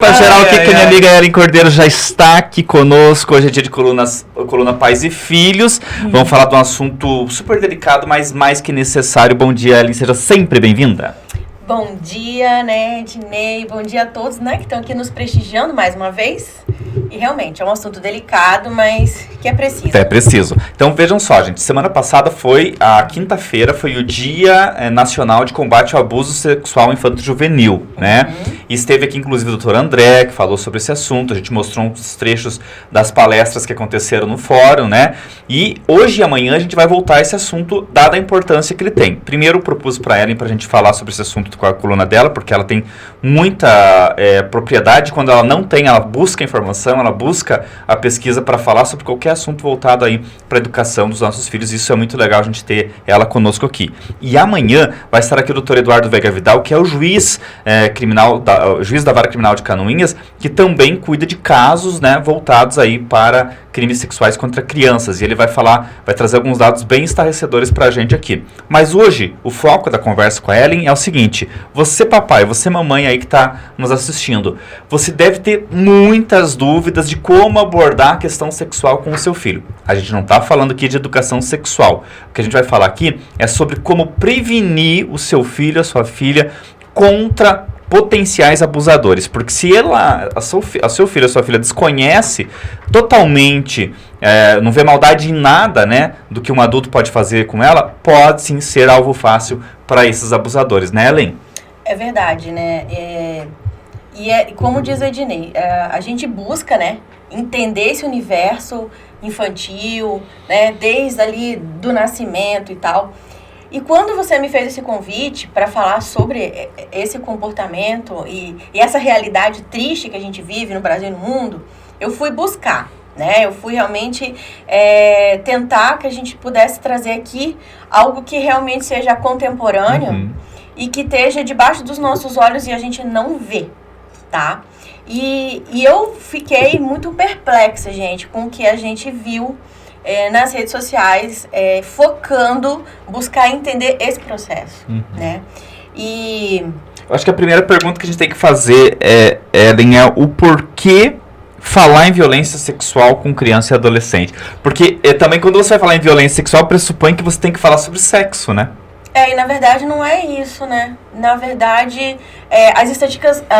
Para geral, que minha amiga Ellen Cordeiro já está aqui conosco. Hoje é dia de coluna Pais e Filhos. Vamos falar de um assunto super delicado, mas mais que necessário. Bom dia, Ellen. Seja sempre bem-vinda. Bom dia, né, Ednei? Bom dia a todos, né, que estão aqui nos prestigiando mais uma vez. E realmente é um assunto delicado, mas que é preciso. É preciso. Então vejam só, gente. Semana passada foi a quinta-feira, foi o Dia Nacional de Combate ao Abuso Sexual Infanto-Juvenil, né? E esteve aqui, inclusive, o Dr. André, que falou sobre esse assunto. A gente mostrou uns trechos das palestras que aconteceram no fórum, né? E hoje e amanhã a gente vai voltar a esse assunto, dada a importância que ele tem. Primeiro, eu propus para a Ellen para a gente falar sobre esse assunto com a coluna dela, porque ela tem muita propriedade. Quando ela não tem, ela busca informação, ela busca a pesquisa para falar sobre qualquer assunto voltado aí para a educação dos nossos filhos. Isso é muito legal a gente ter ela conosco aqui. E amanhã vai estar aqui o Dr. Eduardo Veiga Vidal, que é o juiz juiz da Vara Criminal de Canoinhas, que também cuida de casos, né, voltados aí para crimes sexuais contra crianças. E ele vai trazer alguns dados bem estarrecedores para a gente aqui. Mas hoje, o foco da conversa com a Ellen é o seguinte: você papai, você mamãe aí que está nos assistindo, você deve ter muitas dúvidas de como abordar a questão sexual com o seu filho. A gente não está falando aqui de educação sexual. O que a gente vai falar aqui é sobre como prevenir o seu filho, a sua filha, contra potenciais abusadores, porque se seu filho, a sua filha desconhece totalmente, não vê maldade em nada, né, do que um adulto pode fazer com ela, pode sim ser alvo fácil para esses abusadores, né, Ellen? É verdade, né, como diz o Ednei, a gente busca, né, entender esse universo infantil, né, desde ali do nascimento e tal. E quando você me fez esse convite para falar sobre esse comportamento e essa realidade triste que a gente vive no Brasil e no mundo, eu fui buscar, né? Eu fui realmente tentar que a gente pudesse trazer aqui algo que realmente seja contemporâneo e que esteja debaixo dos nossos olhos e a gente não vê, tá? E eu fiquei muito perplexa, gente, com o que a gente viu nas redes sociais, focando, buscar entender esse processo, né? E eu acho que a primeira pergunta que a gente tem que fazer Ellen, é o porquê falar em violência sexual com criança e adolescente. Porque também quando você vai falar em violência sexual, pressupõe que você tem que falar sobre sexo, né? E na verdade não é isso, né? Na verdade, as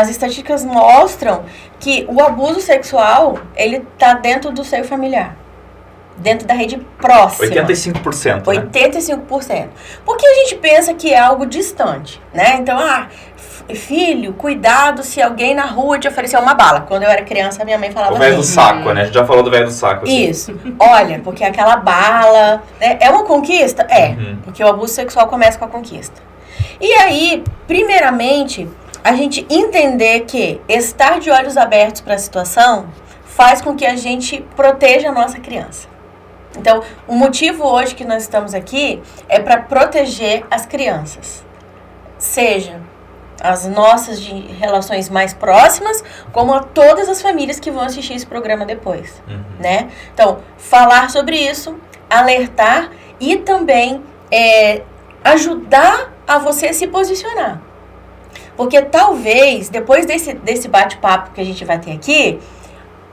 estatísticas mostram que o abuso sexual, ele tá dentro do seio familiar. Dentro da rede próxima. 85%. 85%. Né? Porque a gente pensa que é algo distante, né? Então, filho, cuidado se alguém na rua te oferecer uma bala. Quando eu era criança, minha mãe falava o velho do saco, né? A gente já falou do velho do saco. Assim. Isso. Olha, porque aquela bala... Né? É uma conquista? Porque o abuso sexual começa com a conquista. E aí, primeiramente, a gente entender que estar de olhos abertos para a situação faz com que a gente proteja a nossa criança. Então, o motivo hoje que nós estamos aqui é para proteger as crianças. Seja as nossas de relações mais próximas, como a todas as famílias que vão assistir esse programa depois, né? Então, falar sobre isso, alertar e também ajudar a você se posicionar. Porque talvez, depois desse bate-papo que a gente vai ter aqui,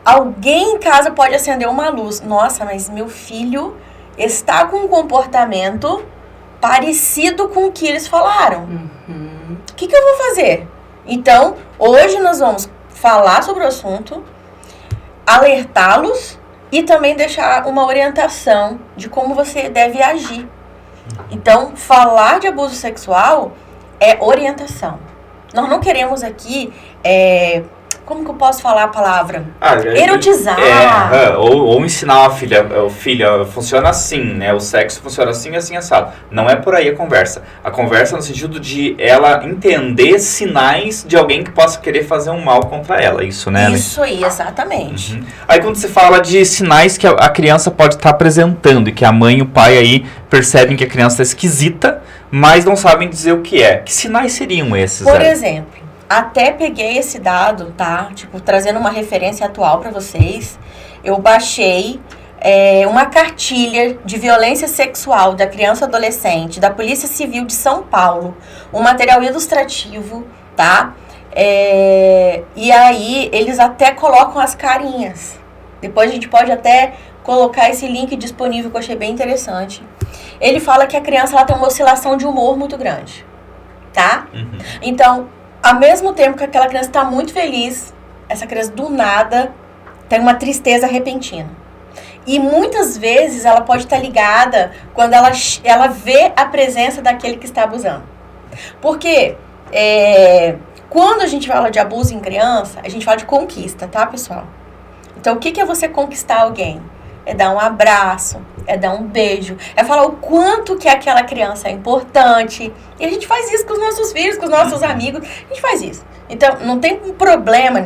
alguém em casa pode acender uma luz. Nossa, mas meu filho está com um comportamento parecido com o que eles falaram. O que eu vou fazer? Então, hoje nós vamos falar sobre o assunto, alertá-los e também deixar uma orientação de como você deve agir. Então, falar de abuso sexual é orientação. Nós não queremos aqui... como que eu posso falar a palavra? Erotizar. Ou ensinar a filha, funciona assim, né? O sexo funciona assim, assim, assado. Não é por aí a conversa. A conversa é no sentido de ela entender sinais de alguém que possa querer fazer um mal contra ela. Isso, né? Isso aí, exatamente. Aí quando você fala de sinais que a criança pode estar apresentando e que a mãe e o pai aí percebem que a criança é esquisita, mas não sabem dizer o que é. Que sinais seriam esses? Por exemplo, até peguei esse dado, tá? Tipo, trazendo uma referência atual para vocês. Eu baixei uma cartilha de violência sexual da criança e adolescente da Polícia Civil de São Paulo. Um material ilustrativo, tá? E aí, eles até colocam as carinhas. Depois a gente pode até colocar esse link disponível, que eu achei bem interessante. Ele fala que a criança ela tem uma oscilação de humor muito grande, tá? Então, ao mesmo tempo que aquela criança está muito feliz, essa criança do nada tem uma tristeza repentina. E muitas vezes ela pode estar ligada quando ela vê a presença daquele que está abusando. Porque quando a gente fala de abuso em criança, a gente fala de conquista, tá, pessoal? Então, o que é você conquistar alguém? É dar um abraço, é dar um beijo, é falar o quanto que aquela criança é importante. E a gente faz isso com os nossos filhos, com os nossos amigos, a gente faz isso. Então, não tem um problema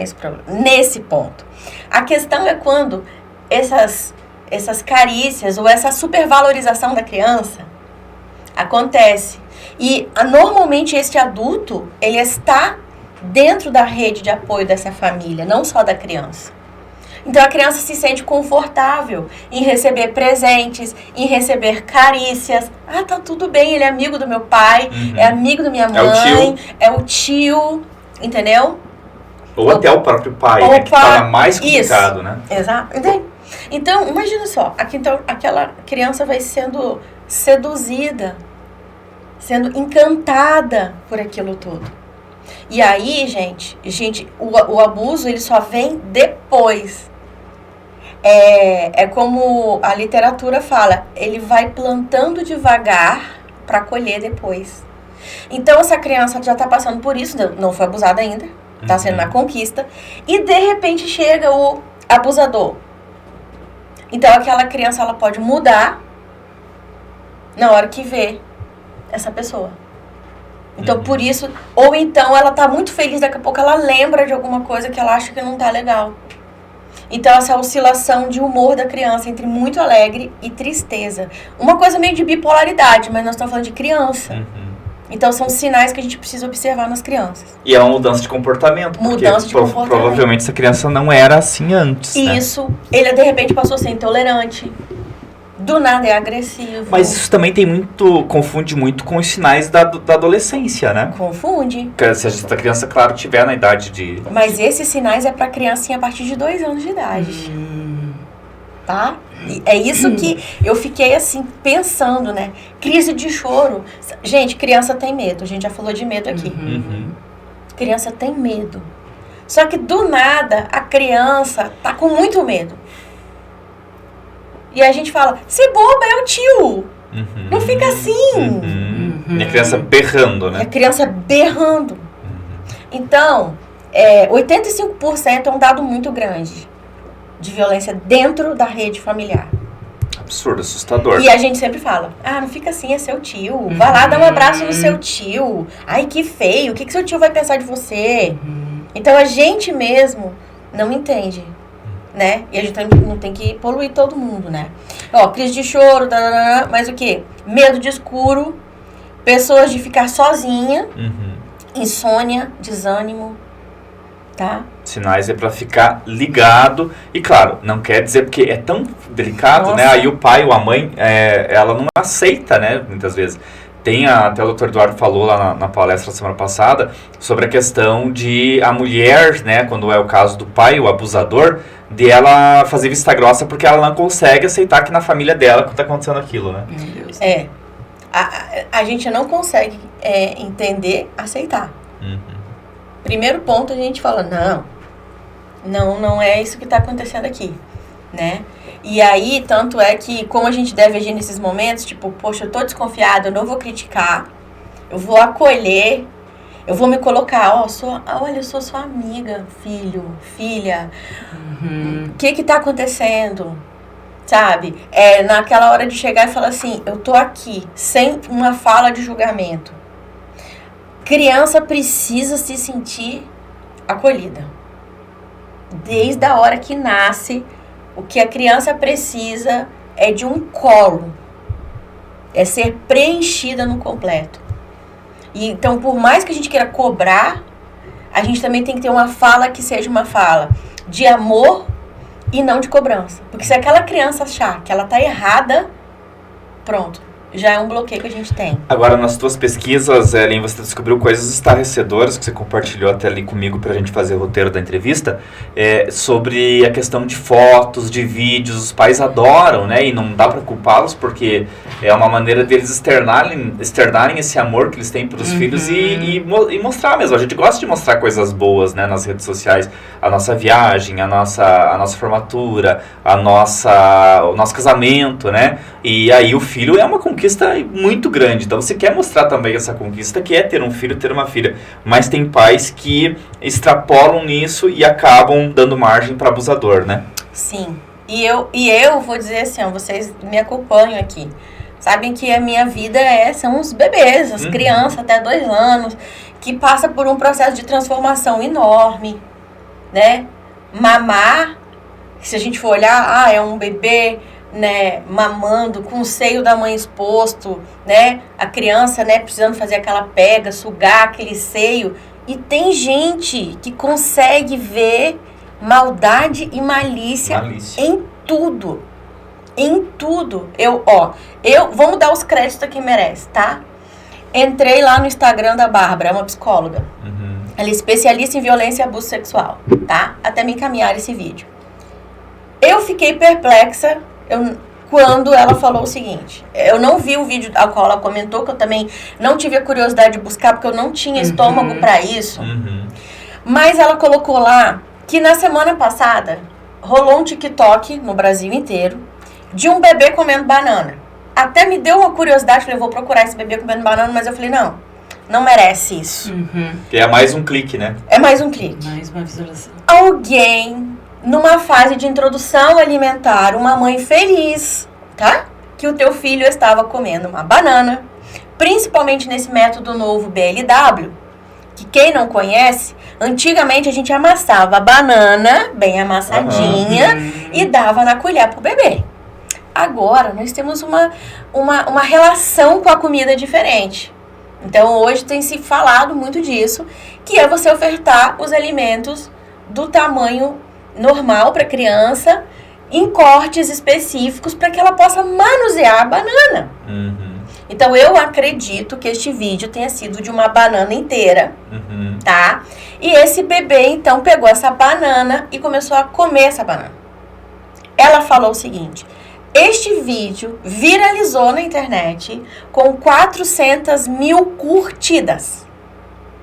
nesse ponto. A questão é quando essas carícias ou essa supervalorização da criança acontece. E normalmente esse adulto, ele está dentro da rede de apoio dessa família, não só da criança. Então a criança se sente confortável em receber presentes, em receber carícias. Ah, tá tudo bem, ele é amigo do meu pai, é amigo da minha mãe, é o tio, entendeu? Ou até o próprio pai, né, que fala mais complicado, isso. Né? Exato, entende? Então, imagina só, aquela criança vai sendo seduzida, sendo encantada por aquilo tudo. E aí, gente, o abuso, ele só vem depois. É como a literatura fala, ele vai plantando devagar para colher depois. Então, essa criança já está passando por isso, não foi abusada ainda, está sendo na conquista, e de repente chega o abusador. Então, aquela criança, ela pode mudar na hora que vê essa pessoa. Então, por isso, ou então ela tá muito feliz, daqui a pouco ela lembra de alguma coisa que ela acha que não tá legal. Então, essa oscilação de humor da criança entre muito alegre e tristeza. Uma coisa meio de bipolaridade, mas nós estamos falando de criança. Então, são sinais que a gente precisa observar nas crianças. E é uma mudança de comportamento. Mudança de comportamento. Provavelmente essa criança não era assim antes, Isso. Né? Ele, de repente, passou a ser intolerante. Do nada é agressivo. Mas isso também confunde muito com os sinais da adolescência, né? Confunde. Se a criança, claro, tiver na idade de... Mas esses sinais é pra criancinha a partir de 2 anos de idade. Tá? E é isso que eu fiquei assim, pensando, né? Crise de choro. Gente, criança tem medo. A gente já falou de medo aqui. Criança tem medo. Só que do nada, a criança tá com muito medo. E a gente fala, se boba, é o tio. Não fica assim. E a criança berrando, né? E a criança berrando. Então, 85% é um dado muito grande de violência dentro da rede familiar. Absurdo, assustador. E a gente sempre fala, não fica assim, é seu tio. Vai lá dar um abraço no seu tio. Ai, que feio. O que seu tio vai pensar de você? Então, a gente mesmo não entende. Né? E a gente não tem que poluir todo mundo, né? Ó, crise de choro, mas o quê? Medo de escuro, pessoas de ficar sozinha, insônia, desânimo, tá? Sinais é pra ficar ligado. E claro, não quer dizer, porque é tão delicado, Nossa. né? Aí o pai ou a mãe, ela não aceita, né? Muitas vezes. Até o Dr. Eduardo falou lá na palestra semana passada sobre a questão de a mulher, né, quando é o caso do pai, o abusador, de ela fazer vista grossa porque ela não consegue aceitar que na família dela está acontecendo aquilo, né? Meu Deus. A gente não consegue entender, aceitar. Primeiro ponto, a gente fala, não é isso que está acontecendo aqui, né? E aí, tanto é que, como a gente deve agir nesses momentos, tipo, poxa, eu tô desconfiada, eu não vou criticar, eu vou acolher, eu vou me colocar, olha, eu sou sua amiga, filho, filha, o que tá acontecendo? Sabe? Naquela hora de chegar e falar assim, eu tô aqui, sem uma fala de julgamento. Criança precisa se sentir acolhida. Desde a hora que nasce, o que a criança precisa é de um colo. É ser preenchida no completo. E, então, por mais que a gente queira cobrar, a gente também tem que ter uma fala que seja uma fala de amor e não de cobrança. Porque se aquela criança achar que ela tá errada, pronto. já é um bloqueio que a gente tem. Agora, nas tuas pesquisas, Ellen, você descobriu coisas estarrecedoras que você compartilhou até ali comigo pra gente fazer o roteiro da entrevista, sobre a questão de fotos, de vídeos. Os pais adoram, né? E não dá pra culpá-los, porque é uma maneira deles externarem esse amor que eles têm pelos filhos e mostrar mesmo. A gente gosta de mostrar coisas boas, né, nas redes sociais. A nossa viagem, a nossa formatura, o nosso casamento, né? E aí o filho é uma conquista muito grande, então você quer mostrar também essa conquista que é ter um filho, ter uma filha, mas tem pais que extrapolam nisso e acabam dando margem para abusador, né? Sim, e eu vou dizer assim, ó, vocês me acompanham aqui, sabem que a minha vida são os bebês, as crianças até 2 anos, que passa por um processo de transformação enorme, né? Mamar, se a gente for olhar, é um bebê, né, mamando, com o seio da mãe exposto, né, a criança, né, precisando fazer aquela pega, sugar aquele seio, e tem gente que consegue ver maldade e malícia. Em tudo, vamos dar os créditos a quem merece, tá? Entrei lá no Instagram da Bárbara, é uma psicóloga, ela é especialista em violência e abuso sexual, tá? Até me encaminhar esse vídeo. Eu fiquei perplexa quando ela falou o seguinte, eu não vi o vídeo ao qual ela comentou, que eu também não tive a curiosidade de buscar, porque eu não tinha estômago para isso, mas ela colocou lá que na semana passada rolou um TikTok no Brasil inteiro de um bebê comendo banana. Até me deu uma curiosidade, falei, eu vou procurar esse bebê comendo banana, mas eu falei, não merece isso. Que é mais um clique, né? É mais um clique. Mais uma visualização. Alguém, numa fase de introdução alimentar, uma mãe feliz, tá? Que o teu filho estava comendo uma banana, principalmente nesse método novo BLW, que quem não conhece, antigamente a gente amassava a banana bem amassadinha e dava na colher pro bebê. Agora nós temos uma relação com a comida diferente. Então hoje tem se falado muito disso, que é você ofertar os alimentos do tamanho normal para a criança, em cortes específicos, para que ela possa manusear a banana. Então eu acredito que este vídeo tenha sido de uma banana inteira, tá? E esse bebê então pegou essa banana e começou a comer essa banana. Ela falou o seguinte: este vídeo viralizou na internet com 400 mil curtidas.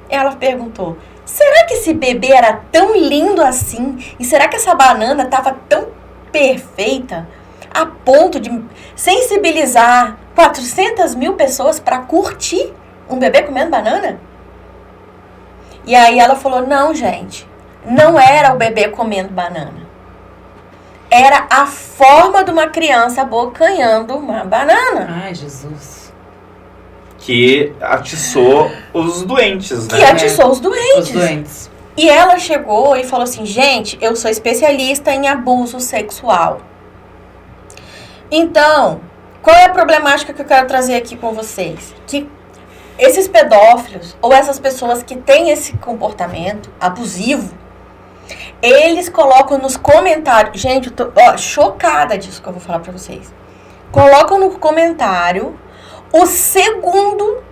Ela perguntou: será que esse bebê era tão lindo assim? E será que essa banana estava tão perfeita a ponto de sensibilizar 400 mil pessoas para curtir um bebê comendo banana? E aí ela falou, não, gente, não era o bebê comendo banana. Era a forma de uma criança abocanhando uma banana. Ai, Jesus. Que atiçou os doentes, né? Que atiçou os doentes. Os doentes. E ela chegou e falou assim, gente, eu sou especialista em abuso sexual. Então, qual é a problemática que eu quero trazer aqui com vocês? Que esses pedófilos, ou essas pessoas que têm esse comportamento abusivo, eles colocam nos comentários... Gente, eu tô chocada disso que eu vou falar pra vocês. Colocam no comentário o segundo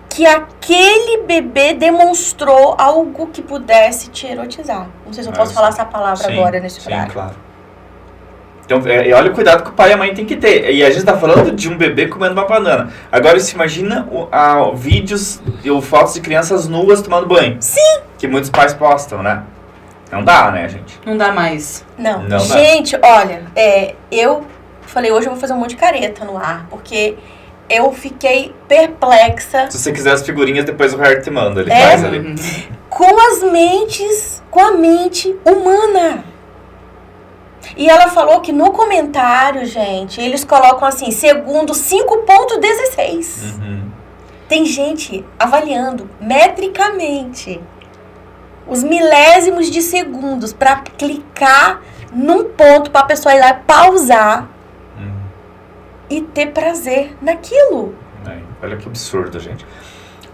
que aquele bebê demonstrou algo que pudesse te erotizar. Não sei se eu posso falar essa palavra agora nesse horário. Sim, claro. Então, olha o cuidado que o pai e a mãe têm que ter. E a gente está falando de um bebê comendo uma banana. Agora, se imagina vídeos ou fotos de crianças nuas tomando banho. Sim! Que muitos pais postam, né? Não dá, né, gente? Não dá mais. Não gente, olha, eu falei, hoje eu vou fazer um monte de careta no ar, porque eu fiquei perplexa. Se você quiser as figurinhas, depois o Harry te manda, ele faz ali. Com a mente humana. E ela falou que no comentário, gente, eles colocam assim, segundo 5.16. Tem gente avaliando metricamente os milésimos de segundos para clicar num ponto para a pessoa ir lá e pausar e ter prazer naquilo. Olha que absurdo, gente.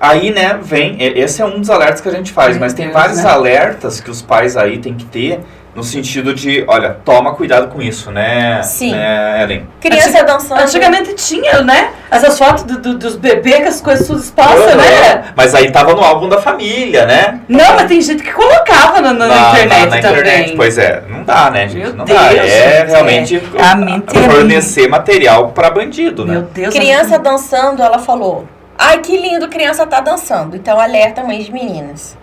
Aí, né, esse é um dos alertas que a gente faz, mas tem vários alertas que os pais aí têm que ter, no sentido de, olha, toma cuidado com isso, né? Sim. Né, Ellen? Criança dançando. Antigamente tinha, né? Essas fotos dos bebês com as coisas tudo expostas, né? Mas aí tava no álbum da família, né? Não, mas tem gente que colocava na internet na também. internet, pois é. Não dá, né, gente? Meu Não Deus, dá. gente, Realmente A mente é fornecer material pra bandido, né? Meu Deus. Criança dançando, ela falou, ai, que lindo, criança tá dançando. Então, alerta mães de meninas.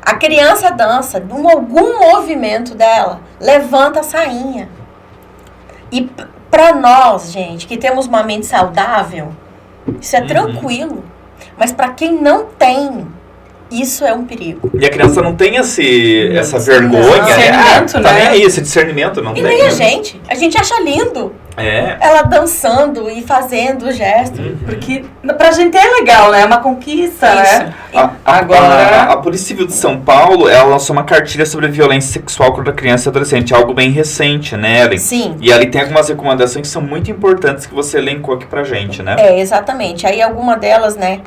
A criança dança, em algum movimento dela, levanta a sainha. E pra nós, gente, que temos uma mente saudável, isso é tranquilo. Mas pra quem não tem, isso é um perigo. E a criança não tem essa vergonha, né? Discernimento, Tá né? nem aí, esse discernimento não E tem. nem a gente. A gente acha lindo. É. Ela dançando e fazendo gestos. Porque pra gente é legal, né? É uma conquista, né? A Polícia Civil de São Paulo, ela lançou uma cartilha sobre violência sexual contra criança e adolescente, algo bem recente, né, Ellen? Sim. E ali tem algumas recomendações que são muito importantes que você elencou aqui pra gente, né? Exatamente. Aí alguma delas, né,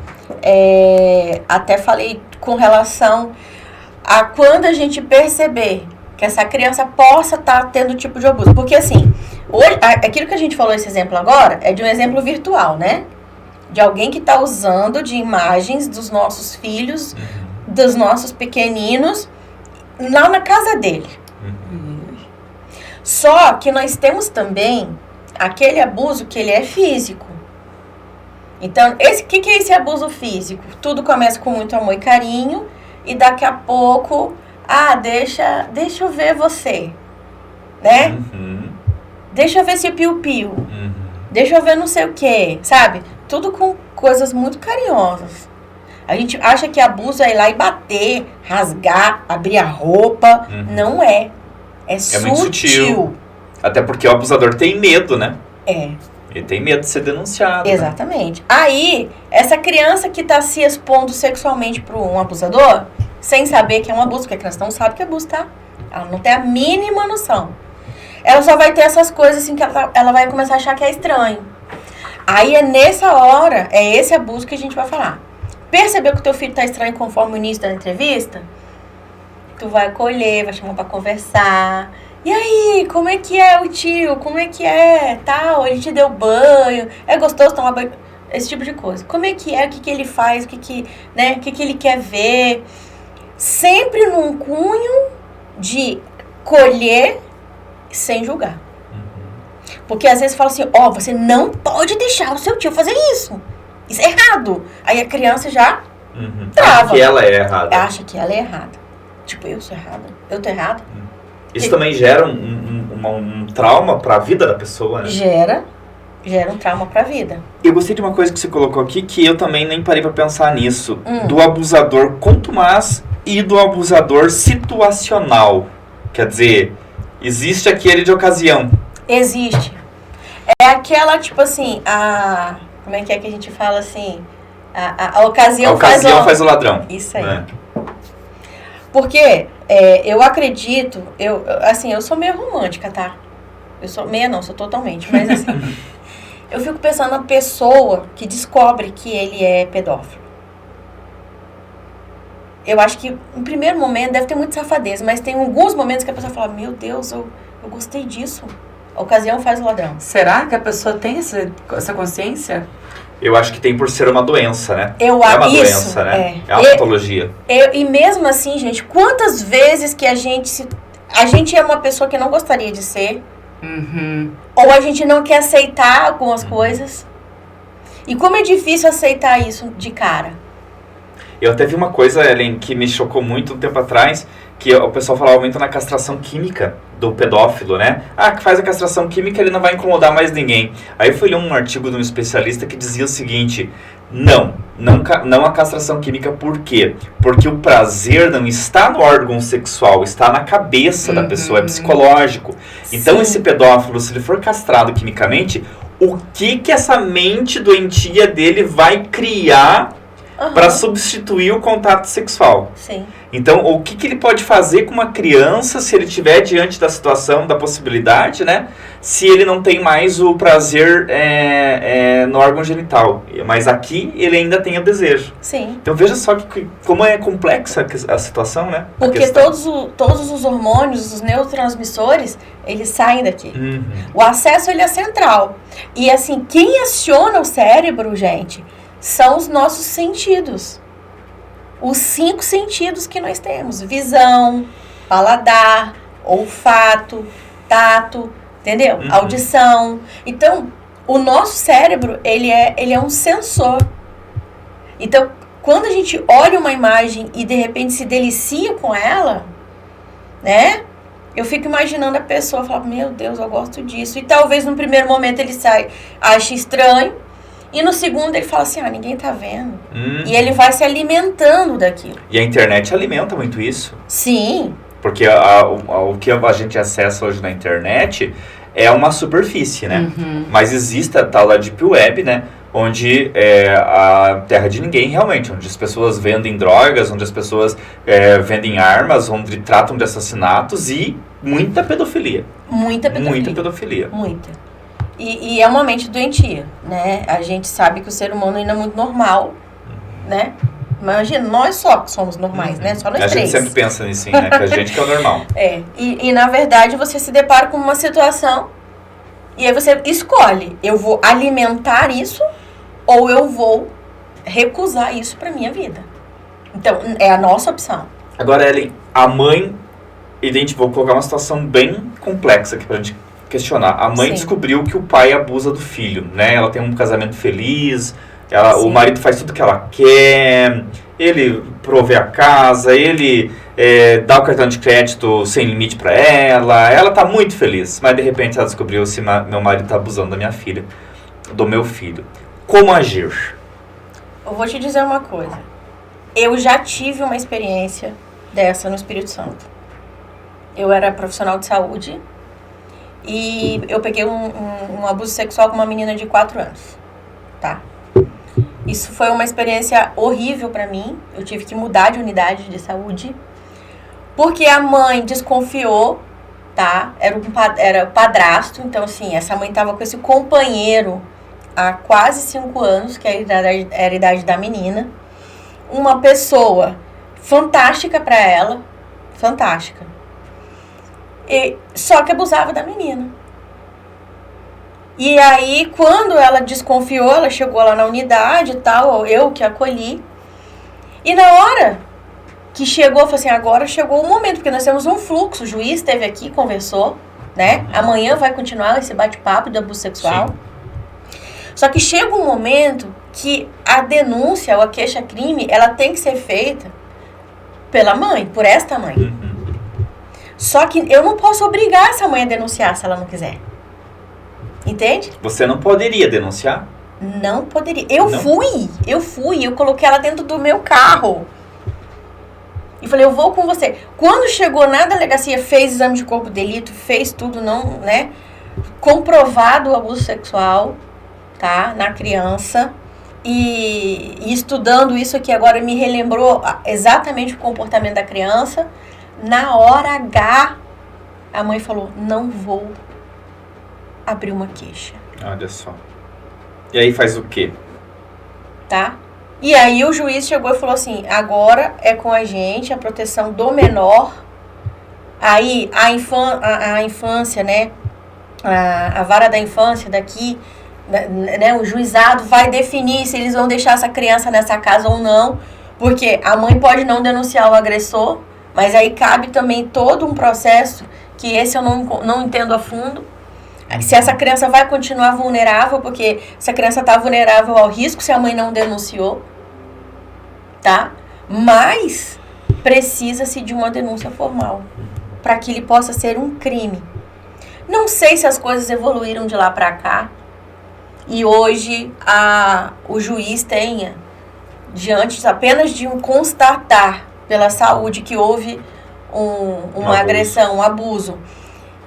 até falei com relação a quando a gente perceber que essa criança possa estar tendo tipo de abuso. Porque assim, hoje, aquilo que a gente falou, esse exemplo agora, é de um exemplo virtual, né? De alguém que está usando de imagens dos nossos filhos, dos nossos pequeninos, lá na casa dele. Só que nós temos também aquele abuso que ele é físico. Então, o que é esse abuso físico? Tudo começa com muito amor e carinho, e daqui a pouco, deixa eu ver você, né? Deixa eu ver esse piu-piu. Deixa eu ver não sei o que, sabe? Tudo com coisas muito carinhosas. A gente acha que abuso é ir lá e bater, rasgar, abrir a roupa. Não é. É sutil. Muito sutil. Até porque o abusador tem medo, né? Ele tem medo de ser denunciado. Exatamente. Né? Aí, essa criança que está se expondo sexualmente para um abusador, sem saber que é um abuso, porque a criança não sabe que é abuso, tá? Ela não tem a mínima noção. Ela só vai ter essas coisas assim que ela vai começar a achar que é estranho. Aí é nessa hora, é esse abuso que a gente vai falar. Percebeu que o teu filho tá estranho conforme o início da entrevista? Tu vai acolher, vai chamar pra conversar. E aí, como é que é o tio? Como é que é? Tal, ele te deu banho? É gostoso tomar banho? Esse tipo de coisa. Como é que é? O que ele faz? O que ele quer ver? Sempre num cunho de colher sem julgar. Porque às vezes fala assim, você não pode deixar o seu tio fazer isso. Isso é errado. Aí a criança já trava. Acha que ela é errada. Acha que ela é errada. Tipo, eu sou errada. Eu tô errada. Isso também gera um trauma pra vida da pessoa, né? Gera um trauma pra vida. Eu gostei de uma coisa que você colocou aqui, que eu também nem parei pra pensar nisso. Do abusador contumaz e do abusador situacional. Quer dizer, existe aquele de ocasião. Existe. É aquela, tipo assim, como é que a gente fala assim? A ocasião, faz o ladrão. Isso aí. Né? Porque eu acredito, eu sou meio romântica, tá? Eu sou meia não, sou totalmente, mas assim, eu fico pensando na pessoa que descobre que ele é pedófilo. Eu acho que, em primeiro momento, deve ter muita safadeza, mas tem alguns momentos que a pessoa fala, meu Deus, eu gostei disso. A ocasião faz o ladrão. Será que a pessoa tem essa consciência? Eu acho que tem por ser uma doença, né? É uma doença, né? É uma patologia. E mesmo assim, gente, quantas vezes que a gente é uma pessoa que não gostaria de ser, ou a gente não quer aceitar algumas coisas. E como é difícil aceitar isso de cara. Eu até vi uma coisa, Ellen, que me chocou muito um tempo atrás, que o pessoal falava muito na castração química do pedófilo, né? Que faz a castração química, ele não vai incomodar mais ninguém. Aí eu fui ler um artigo de um especialista que dizia o seguinte, não a castração química, por quê? Porque o prazer não está no órgão sexual, está na cabeça da pessoa, é psicológico. Então esse pedófilo, se ele for castrado quimicamente, o que essa mente doentia dele vai criar para substituir o contato sexual. Sim. Então, o que ele pode fazer com uma criança se ele estiver diante da situação, da possibilidade, né? Se ele não tem mais o prazer no órgão genital. Mas aqui ele ainda tem o desejo. Sim. Então, veja só como é complexa a situação, né? Porque todos os hormônios, os neurotransmissores, eles saem daqui. Uhum. O acesso, ele é central. E assim, quem aciona o cérebro, gente, são os nossos sentidos. Os 5 sentidos que nós temos. Visão, paladar, olfato, tato, entendeu? Uhum. Audição. Então, o nosso cérebro, ele é um sensor. Então, quando a gente olha uma imagem e de repente se delicia com ela, né? Eu fico imaginando a pessoa falar, meu Deus, eu gosto disso. E talvez no primeiro momento ele ache estranho. E no segundo ele fala assim, ninguém tá vendo. E ele vai se alimentando daquilo. E a internet alimenta muito isso. Sim. Porque o que a gente acessa hoje na internet é uma superfície, né? Uhum. Mas existe a tal da Deep Web, né? Onde é a terra de ninguém realmente. Onde as pessoas vendem drogas, onde as pessoas vendem armas, onde tratam de assassinatos e muita pedofilia. Muita pedofilia. Muita pedofilia. Muita. E é uma mente doentia, né? A gente sabe que o ser humano ainda é muito normal, né? Imagina, nós só somos normais, né? Só nós a três. gente sempre pensa nisso, né? Que a gente que é o normal. E na verdade você se depara com uma situação e aí você escolhe, eu vou alimentar isso ou eu vou recusar isso pra minha vida. Então, é a nossa opção. Agora, Ellen, a mãe, vou colocar uma situação bem complexa aqui pra gente questionar. A mãe Sim. descobriu que o pai abusa do filho, né? Ela tem um casamento feliz, o marido faz tudo que ela quer, ele provê a casa, ele dá o cartão de crédito sem limite pra ela tá muito feliz. Mas de repente ela descobriu se meu marido tá abusando da minha filha, do meu filho. Como agir? Eu vou te dizer uma coisa. Eu já tive uma experiência dessa no Espírito Santo. Eu era profissional de saúde e eu peguei um abuso sexual com uma menina de 4 anos, tá? Isso foi uma experiência horrível pra mim. Eu tive que mudar de unidade de saúde porque a mãe desconfiou, tá? Era padrasto, então assim, essa mãe tava com esse companheiro há quase 5 anos, que era a idade da menina. Uma pessoa fantástica pra ela, fantástica. Só que abusava da menina. E aí, quando ela desconfiou, ela chegou lá na unidade e tal, eu que acolhi. E na hora que chegou, falou assim, agora chegou o momento, porque nós temos um fluxo, o juiz esteve aqui, conversou, né? Amanhã vai continuar esse bate-papo do abuso sexual. Sim. Só que chega um momento que a denúncia ou a queixa-crime, ela tem que ser feita pela mãe, por esta mãe. Uhum. Só que eu não posso obrigar essa mãe a denunciar se ela não quiser. Entende? Você não poderia denunciar? Não poderia. Eu fui, eu coloquei ela dentro do meu carro. E falei, eu vou com você. Quando chegou na delegacia, fez exame de corpo de delito, fez tudo, não, né? Comprovado o abuso sexual, tá? Na criança. E estudando isso aqui agora me relembrou exatamente o comportamento da criança. Na hora H, a mãe falou, não vou abrir uma queixa. Olha só. E aí faz o quê? Tá? E aí o juiz chegou e falou assim, agora é com a gente, a proteção do menor. Aí a infância, né? A vara da infância daqui, né? O juizado vai definir se eles vão deixar essa criança nessa casa ou não. Porque a mãe pode não denunciar o agressor, mas aí cabe também todo um processo que esse eu não entendo a fundo. Se essa criança vai continuar vulnerável, porque essa criança está vulnerável ao risco se a mãe não denunciou, tá? Mas precisa-se de uma denúncia formal para que ele possa ser um crime. Não sei se as coisas evoluíram de lá para cá e hoje o juiz tenha, diante apenas de um constatar pela saúde que houve uma agressão, um abuso.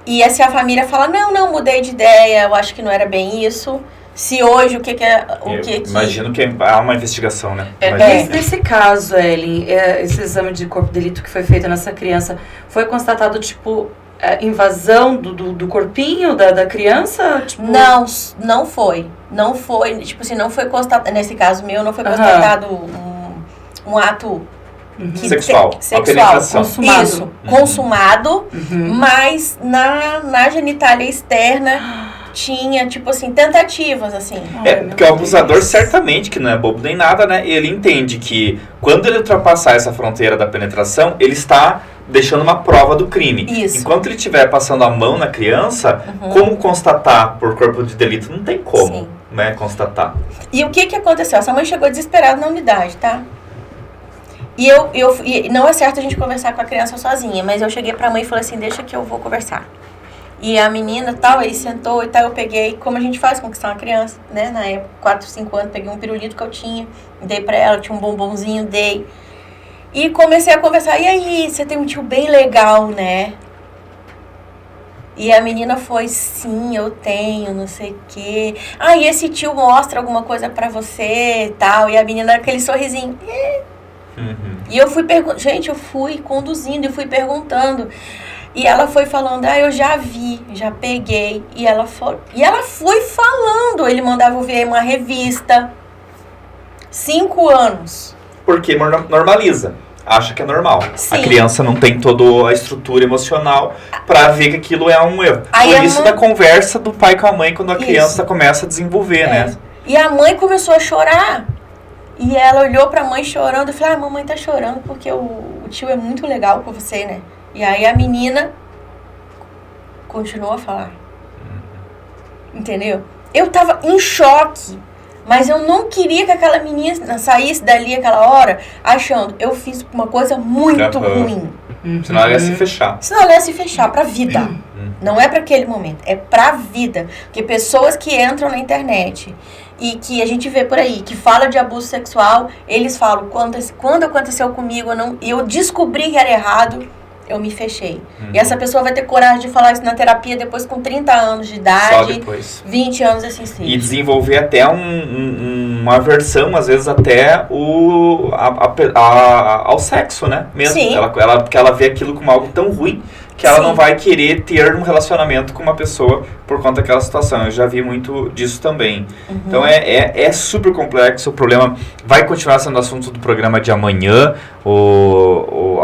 E se a família fala, não, mudei de ideia, eu acho que não era bem isso, Se hoje, o que é... Imagino que há uma investigação, né? Nesse caso, Ellen, esse exame de corpo de delito que foi feito nessa criança, foi constatado, tipo, invasão do corpinho da criança? Tipo... Não foi. Não foi, tipo assim, não foi constatado, nesse caso meu, não foi constatado um ato... Sexual. Consumado. Isso, consumado, mas na genitália externa tinha, tipo assim, tentativas, assim. Porque o abusador certamente, que não é bobo nem nada, né? Ele entende que quando ele ultrapassar essa fronteira da penetração, ele está deixando uma prova do crime. Isso. Enquanto ele estiver passando a mão na criança, como constatar por corpo de delito? Não tem como, né, constatar. E o que aconteceu? Essa mãe chegou desesperada na unidade, tá? E não é certo a gente conversar com a criança sozinha, mas eu cheguei pra mãe e falei assim, deixa que eu vou conversar. E a menina tal, aí sentou e tal, eu peguei, como a gente faz conquistar uma criança, né? Na época, 4, 5 anos, peguei um pirulito que eu tinha, dei pra ela, tinha um bombonzinho, dei. E comecei a conversar, e aí, você tem um tio bem legal, né? E a menina foi, sim, eu tenho, não sei o quê. E esse tio mostra alguma coisa pra você e tal. E a menina, aquele sorrisinho. E eu fui perguntando, gente, eu fui conduzindo e fui perguntando. E ela foi falando, eu já vi, já peguei. E ela foi falando, ele mandava eu ver uma revista. 5 anos. Porque normaliza. Acha que é normal. Sim. A criança não tem toda a estrutura emocional pra ver que aquilo é um erro. Por isso da conversa do pai com a mãe quando a criança começa a desenvolver, né? E a mãe começou a chorar. E ela olhou pra mãe chorando e falou, mamãe tá chorando porque o tio é muito legal com você, né? E aí a menina continuou a falar. Entendeu? Eu tava em choque. Mas eu não queria que aquela menina saísse dali aquela hora achando, eu fiz uma coisa muito ruim. Senão ela ia se fechar. Senão ela ia se fechar pra vida. Não é pra aquele momento, é pra vida. Porque pessoas que entram na internet e que a gente vê por aí, que fala de abuso sexual, eles falam, quando aconteceu comigo, eu descobri que era errado, eu me fechei. E essa pessoa vai ter coragem de falar isso na terapia depois com 30 anos de idade. Só depois. 20 anos assim. E desenvolver até uma aversão, às vezes até ao sexo, né? Mesmo. Sim. Porque ela vê aquilo como algo tão ruim que ela não vai querer ter um relacionamento com uma pessoa por conta daquela situação. Eu já vi muito disso também. Então é super complexo. O problema vai continuar sendo assunto do programa de amanhã.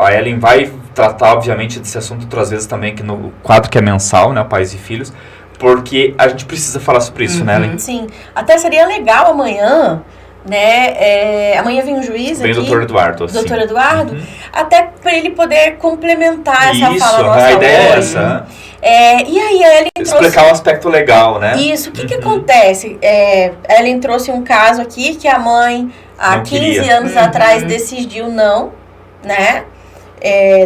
A Ellen vai tratar, obviamente, desse assunto outras vezes também, que no quadro que é mensal, né, Pais e Filhos, porque a gente precisa falar sobre isso, né, Ellen? Sim. Até seria legal amanhã, né, amanhã vem um juiz vem aqui. Vem o Dr. Eduardo. Dr. Eduardo, até para ele poder complementar essa fala nossa. A ideia é hoje. essa. E aí a Ellen explicar o aspecto legal, né? Isso, o que acontece? A Ellen trouxe um caso aqui que a mãe, há 15 anos atrás, decidiu não, né,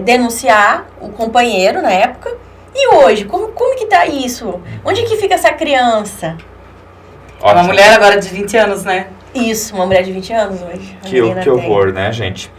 denunciar o companheiro na época. E hoje, como que tá isso? Onde que fica essa criança? Ótimo. Uma mulher agora de 20 anos, né? Isso, uma mulher de 20 anos hoje. Que horror, né, gente?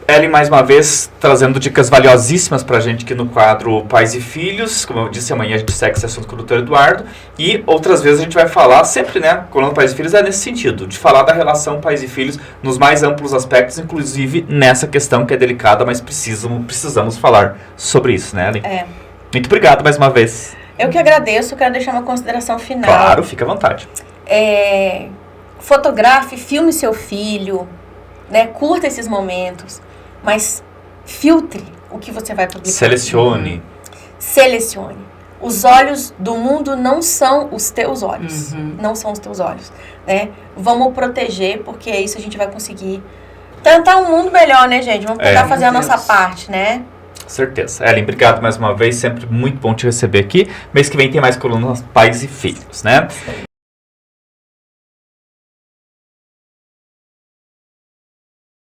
Ellen, mais uma vez, trazendo dicas valiosíssimas pra gente aqui no quadro Pais e Filhos. Como eu disse, amanhã a gente segue esse assunto com o Dr. Eduardo. E outras vezes a gente vai falar, sempre, né, quando Pais e Filhos é nesse sentido, de falar da relação pais e filhos nos mais amplos aspectos, inclusive nessa questão que é delicada, mas precisamos falar sobre isso, né, Ellen? Muito obrigado mais uma vez. Eu que agradeço, quero deixar uma consideração final. Claro, fica à vontade. Fotografe, filme seu filho, né, curta esses momentos. Mas filtre o que você vai publicar. Selecione. Os olhos do mundo não são os teus olhos. Não são os teus olhos, né? Vamos proteger, porque é isso a gente vai conseguir tentar um mundo melhor, né, gente? Vamos tentar fazer a nossa parte, né? Certeza. Ellen, obrigado mais uma vez. Sempre muito bom te receber aqui. Mês que vem tem mais colunas Pais e Filhos, né?